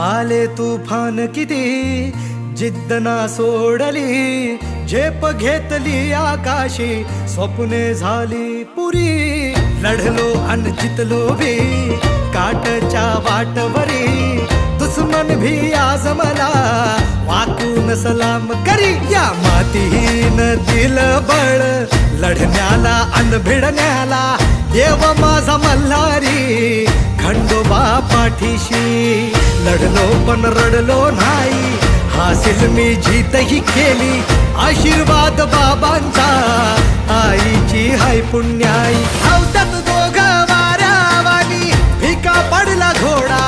आले तुफान किती जिद्द ना सोडली, झेप घेतली आकाशी, स्वप्ने झाली पुरी. लढलो अन जितलो भी काटच्या वाटवरी, दुश्मन भी आज मला वाकून सलाम करी. या मातीहीन दिल बळ लढण्याला अन भिडण्याला, देव माझा मल्हारी खंडोबा पाठीशी. लढलो पण रडलो नाही, हासिल मी जीतही केली, आशीर्वाद बाबांचा आईची हाय पुण्याई. धावतात दोघं वाऱ्यावानी, फिका पडला घोडा.